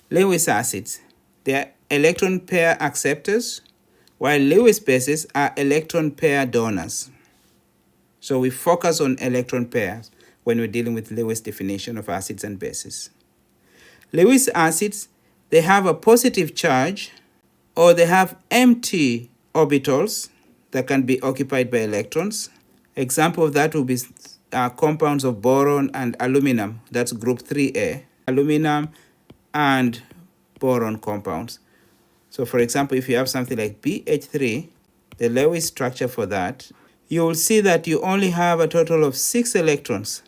Lewis acids, they are electron pair acceptors, while Lewis bases are electron pair donors. So we focus on electron pairs when we're dealing with Lewis definition of acids and bases. Lewis acids, they have a positive charge, or they have empty orbitals that can be occupied by electrons. Example of that would be compounds of boron and aluminum. That's group 3A. Aluminum and boron compounds. So for example, if you have something like BH3, the Lewis structure for that, you will see that you only have a total of 6 electrons.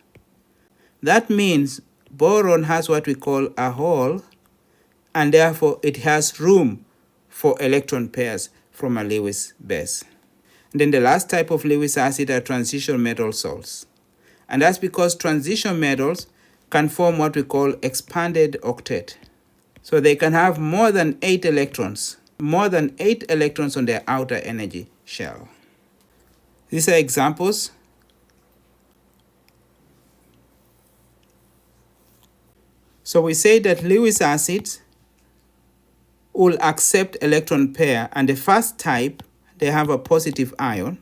That means boron has what we call a hole, and therefore it has room for electron pairs from a Lewis base. And then the last type of Lewis acid are transition metal salts. And that's because transition metals can form what we call expanded octet. So they can have more than 8 electrons on their outer energy shell. These are examples. So we say that Lewis acids will accept electron pair, and the first type, they have a positive ion.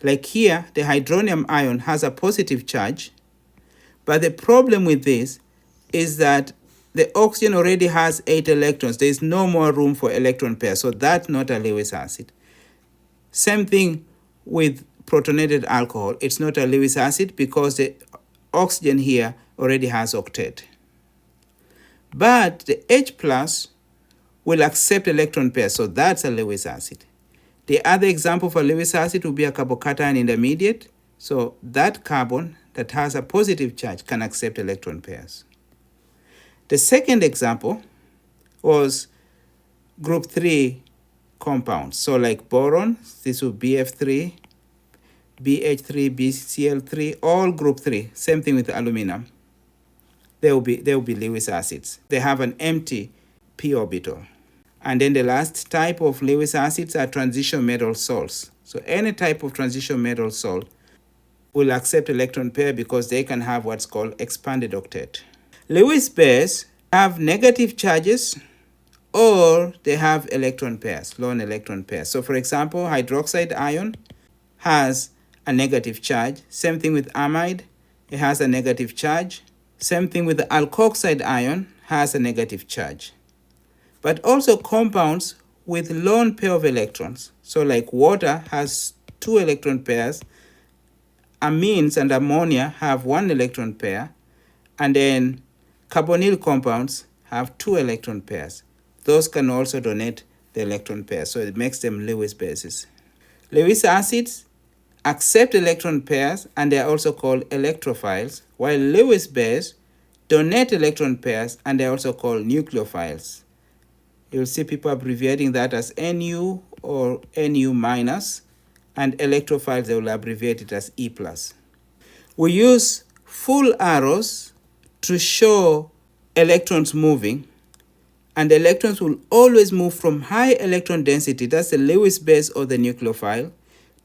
Like here, the hydronium ion has a positive charge, but the problem with this is that the oxygen already has 8 electrons. There is no more room for electron pair, so that's not a Lewis acid. Same thing with protonated alcohol. It's not a Lewis acid because the oxygen here already has octet. But the H plus will accept electron pairs, so that's a Lewis acid. The other example for Lewis acid would be a carbocation intermediate. So that carbon that has a positive charge can accept electron pairs. The second example was group 3 compounds. So like boron, this would BF3, BH3, BCl3, all group 3. Same thing with aluminum. They will be Lewis acids. They have an empty p orbital. And then the last type of Lewis acids are transition metal salts. So any type of transition metal salt will accept electron pair because they can have what's called expanded octet. Lewis base have negative charges, or they have electron pairs, lone electron pairs. So for example, hydroxide ion has a negative charge. Same thing with amide, it has a negative charge. Same thing with the alkoxide ion, has a negative charge. But also compounds with lone pair of electrons. So like water has 2 electron pairs, amines and ammonia have 1 electron pair, and then carbonyl compounds have 2 electron pairs. Those can also donate the electron pair, so it makes them Lewis bases. Lewis acids accept electron pairs, and they are also called electrophiles, while Lewis base donate electron pairs, and they are also called nucleophiles. You'll see people abbreviating that as Nu or Nu minus, and electrophiles, they will abbreviate it as E plus. We use full arrows to show electrons moving, and the electrons will always move from high electron density, that's the Lewis base or the nucleophile,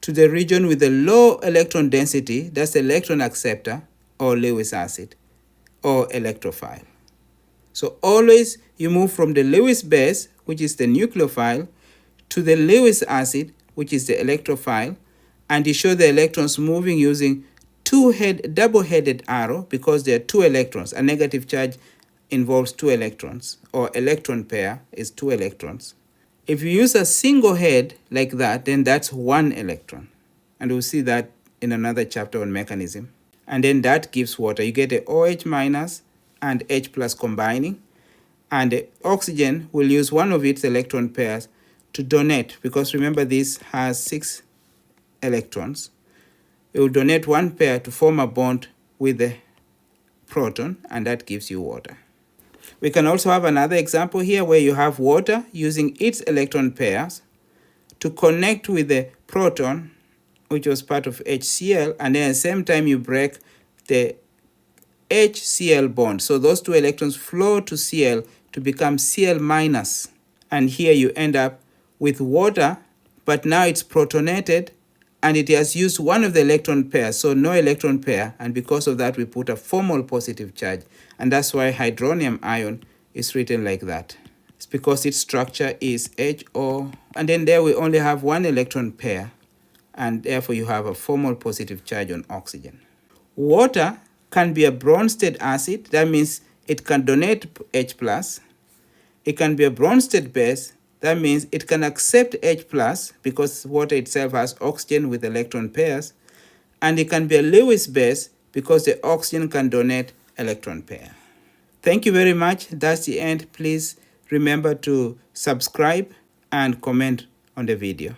to the region with the low electron density, that's the electron acceptor or Lewis acid or electrophile. So always you move from the Lewis base, which is the nucleophile, to the Lewis acid, which is the electrophile, and you show the electrons moving using double-headed arrow because there are 2 electrons. A negative charge involves 2 electrons, or electron pair is 2 electrons. If you use a single head like that, then that's 1 electron. And we'll see that in another chapter on mechanism. And then that gives water. You get a OH minus and H plus combining, and the oxygen will use one of its electron pairs to donate, because remember this has 6 electrons. It will donate 1 pair to form a bond with the proton, and that gives you water. We can also have another example here where you have water using its electron pairs to connect with the proton, which was part of HCl, and then at the same time you break the HCl bond. So those 2 electrons flow to Cl to become Cl minus. And here you end up with water, but now it's protonated and it has used one of the electron pairs, so no electron pair, and because of that we put a formal positive charge, and that's why hydronium ion is written like that. It's because its structure is HO, and then there we only have one electron pair, and therefore you have a 4 mole positive charge on oxygen. Water can be a Bronsted acid, that means it can donate H+. It can be a Bronsted base, that means it can accept H+, because water itself has oxygen with electron pairs, and it can be a Lewis base because the oxygen can donate electron pair. Thank you very much. That's the end. Please remember to subscribe and comment on the video.